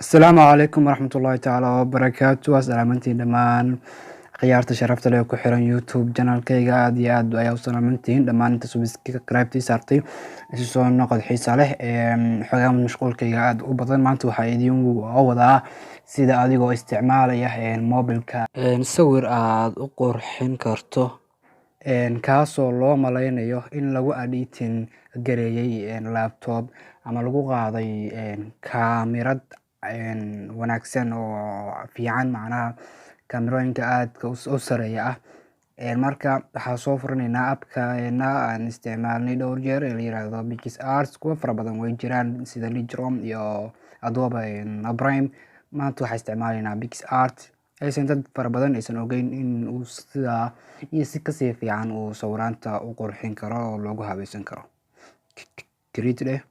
Asalaamu calaykum waraxmatullaahi tacaala wabarakaatu. Waa salaamantiin dhammaan khiyaarta sharafta leh ee ku xiran YouTube channelkayga. Aad iyo aad ayaa u salaamantiin dhammaan inta subscribe saartay isu soo noqod xiisa leh. Xogaa mashquulkayga aad u badan maanta waxaa idin wadaa sida adigoo isticmaalaya mobilka sawir aad u qurxin karto kaasoo loo malaynayo in lagu editing gareeyay laptop ama lagu qaaday kaamirad wanaagsan oo fiican, macnaha kaamirooyinka aadka u sareeya ah. Marka waxaa soo furanaynaa appkeena aan isticmaalnay dhowr jeer ee la yiraahdo PixArt. Kuwa fara badan way jiraan sida Lightroom iyo Adobe Prime. Maanta waxaa isticmaalaynaa PixArt. Aysan dad fara badan aysan ogeyn in uu sidaa iyo si kasii fiican uu sawiraanta u qurxin karo oo loogu habaysan karo. Create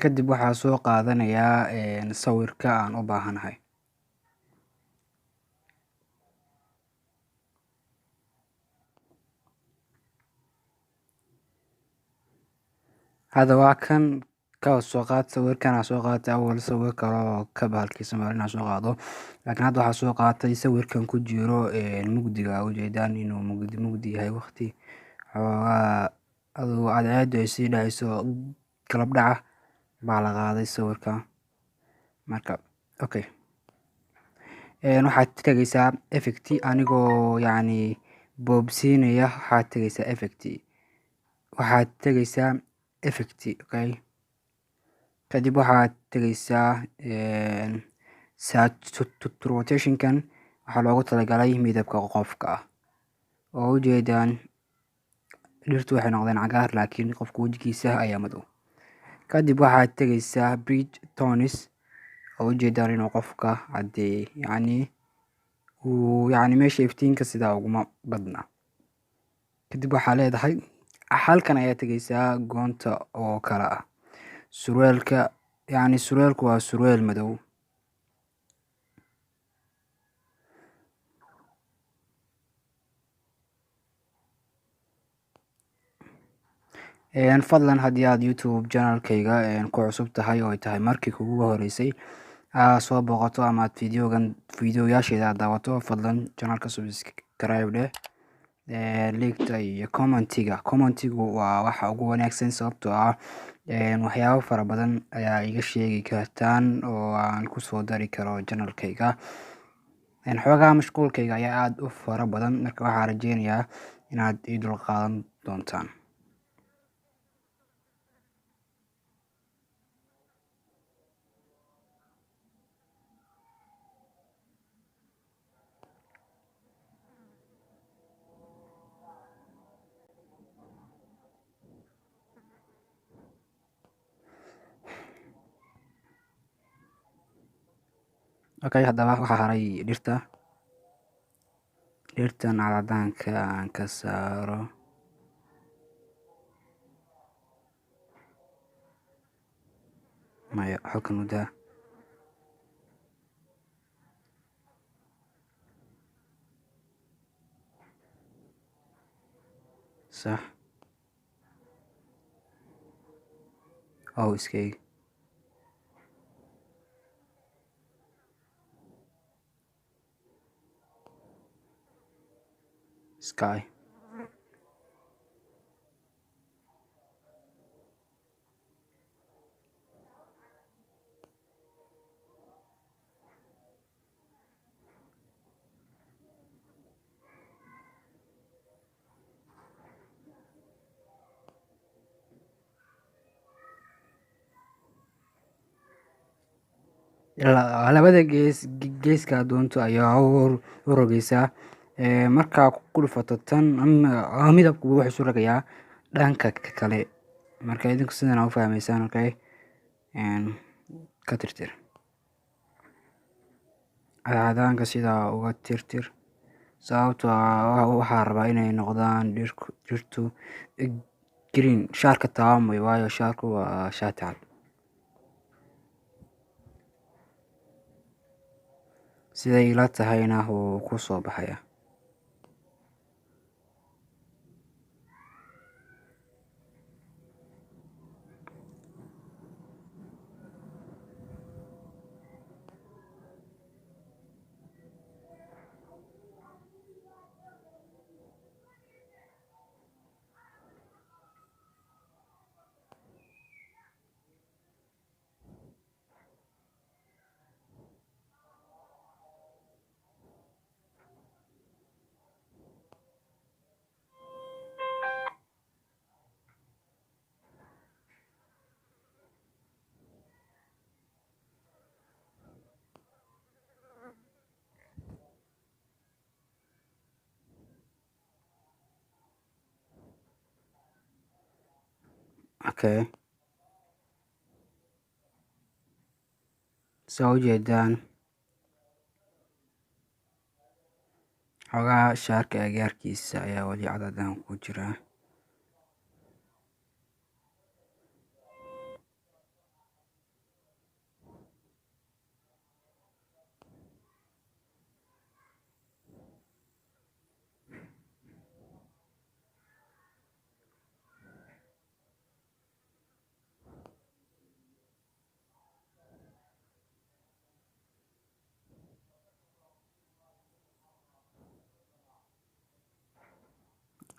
kadib waxaa soo qaadanayaa sawirka aan u baahanahay. Hadda waa kan ka soo qaad sawirkan aan soo qaatay. Awal sawir kale oo ka bahalkiisa maalinaa soo qaado, laakiin hadda waxaa soo qaatay sawirkan ku jiro mugdiga. Ujeedaan inuu mugdi yahay waqti xoogaa aduu cadceedu ay sii dhacayso galab dhaca baa la qaaday sawirka. Marka okay, waxaad tagaysaa effect anigoo boobsiinaya. Waxaad tagaysaa effect okay. Kadib waxaad tagaysaa rotationkan waxaa loogu talagalay midabka qofka ah. oo ujeedaan dhirtu waxay noqdeen cagaar laakiin qofka wejigiisa ayaa madow. Kadib waxaad tagaysaa bridge tones oo ujeedaan inuu qofka haddii uu meesha iftiinka sidaa uguma badna. Kadib waxaa leedahay halkan ayaa tagaysaa goonta oo kala ah surwaalka. Surwaalku waa surwaal madow. Fadlan haddii aad YouTube channelkayga ku cusub tahay oo ay tahay markii kugu horeysay soo booqato ama aad fiidiyoyaasheeda aad daawato, fadlan channelka subscribe dheh. Like iyo commentigu waa waxa ugu wanaagsan, sababtoo ah waxyaabo fara badan ayaa iga sheegi kartaan oo aan ku soo dari karo channelkayga. Xogaa mashquulkayga ayaa aad u fara badan, marka waxaan rajeynayaa inaad ii dulqaadan doontaan. Okay, haddaba waxaa haray dhirtan caddaanka aan ka saaro. Maya, halkan u daa. Sax iskay sky. Labada geeska doonto ayaa u rogaysaa. Markaa ku dhufato tan midabku wuxuu isu rogayaa dhanka kale. Marka idinku sidan u fahmaysaan. Okay, ka tirtir caddaanka sidaa uga tirtir, sababtoo ah waxaa rabaa inay noqdaan dhirtu green. Shaarka taabamay waayo shaarku waa shaati cad. Siday ila tahayna wuu ku soo baxaya. Okay, saa ujeedaan xogaa shaarka agaarkiisa ayaa weli cadadaan ku jira.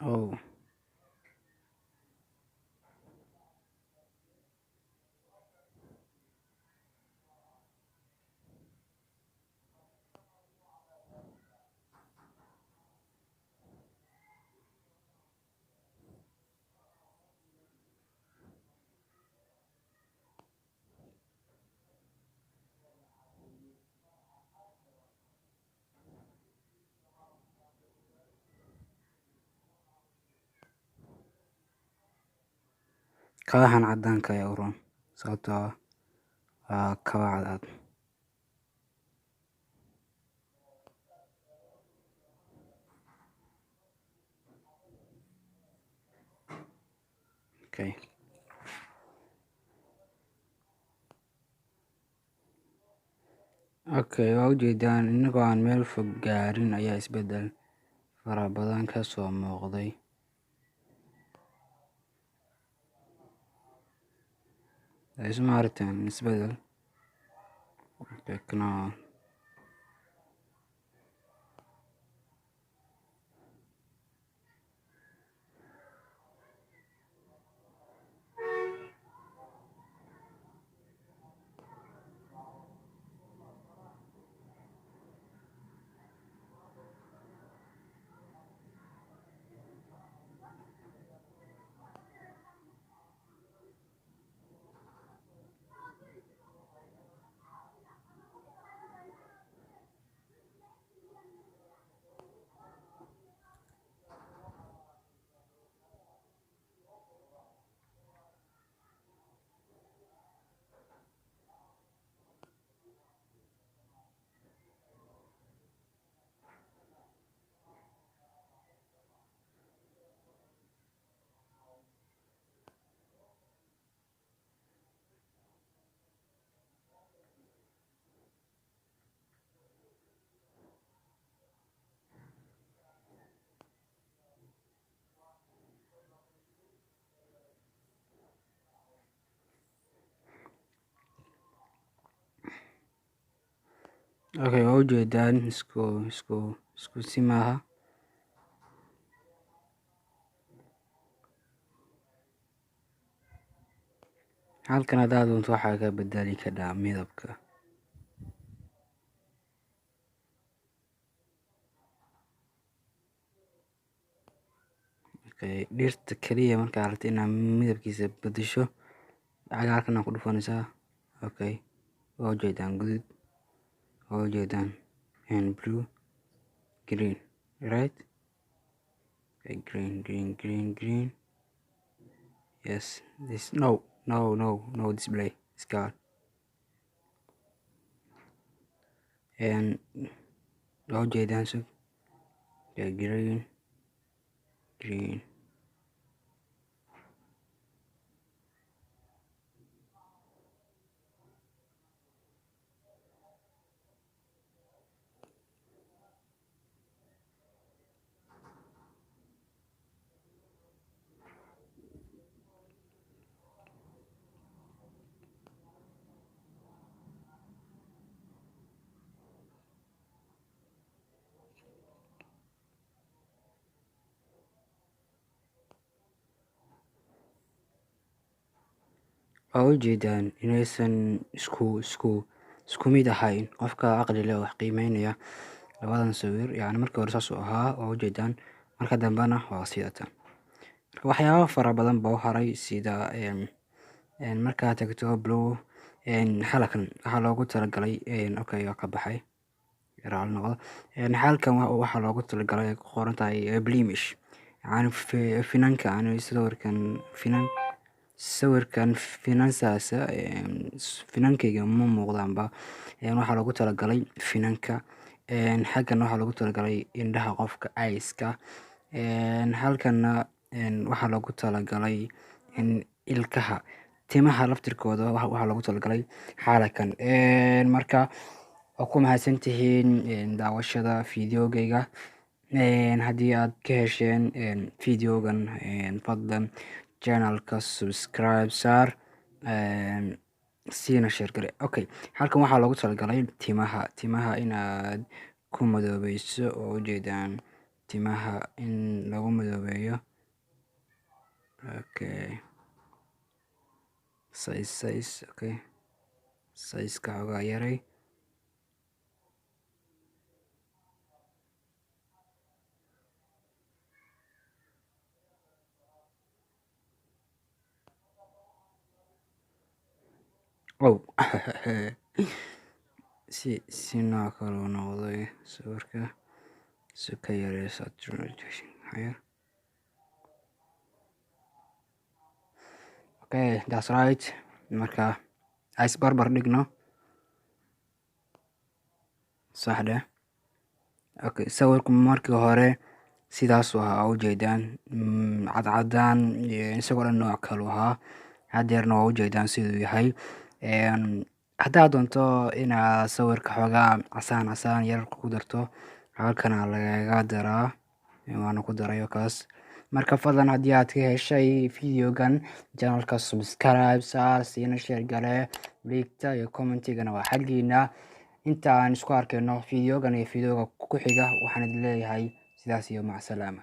Oh, kabahan cadaanka ayaa u roon sababtoo ah waa kaba cadcad. Okay, waa ujeedaan inagoo aan meel fog gaarin ayaa isbedel fara badan ka soo muuqday. Isma aragtaan isbedel? Kana waa ujeedaan isku si maaha. Halkan haddaad doonto waxaa ka bedeli kadhaa midabka. Dhirta kaliya markaa rabto inaad midabkiisa bedesho cagaarkan aad ku dhufanaysaa. Waa ujeedaan guduud, waa ujeedaan blue, green, right? Green. Yes, this no display scar. Waa ujeedaan sug green. Waa ujeedaan inaysan isku mid ahayn. Qofka caqli leh oo wax qiimeynaya labadan sawir yacni markii hore saas uu ahaa, waa ujeedaan marka dambena waa sidatan. Marka waxyaabo fara badan baa u haray sida markaad tagto blue halkan waxaa loogu talagalay waa ka baxay raali noqdo. Halkan waxaa loogu talagalay ay ku qoran tahay blemish yacni finanka sawirkan finan sawirkan finansaasa finankayga ma muuqdaanba. Waxaa loogu talagalay finanka. Xaggan waxaa loogu talagalay indhaha qofka eyes-ka. Halkana waxaa loogu talagalay ilkaha. Timaha laftirkooda waxaa loogu talagalay xaalakan. Marka waa ku mahadsantihiin daawashada fiidiyoogayga. Haddii aad ka hesheen fiidiyoogan, fadlan channelka subscribe saar, siina share gare. Okay, halkan waxaa loogu talagalay timaha inaad ku madoobeyso oo ujeedaan timaha in lagu madoobeeyo. Okay, size. Okay, size-ka xoogaa yaray. Oh si noo kale u noqday sawirka. Si ka yaree saturation higher. Okay, that's right. Marka is barbar dhigno saxda. Okay, sawirku markii hore sidaas waa ujeedaan cadcadaan isagoo dhan nooc kale ahaa. Hadeerna waa ujeedaan siduu yahay. Haddaad doonto inaad sawirka xoogaa casaan yar ku darto, halkana lagaga daraa. Waana ku darayo kaas. Marka fadlan haddii aad ka heshay fiidiyoogan, channelka subscribe saar, siina share gare, like iyo commentigana waa xaggiina. Inta aan isku arkayno fiidiyoogan iyo fiidiyooga ku xiga, waxaan idin leeyahay sidaas iyo mac salaama.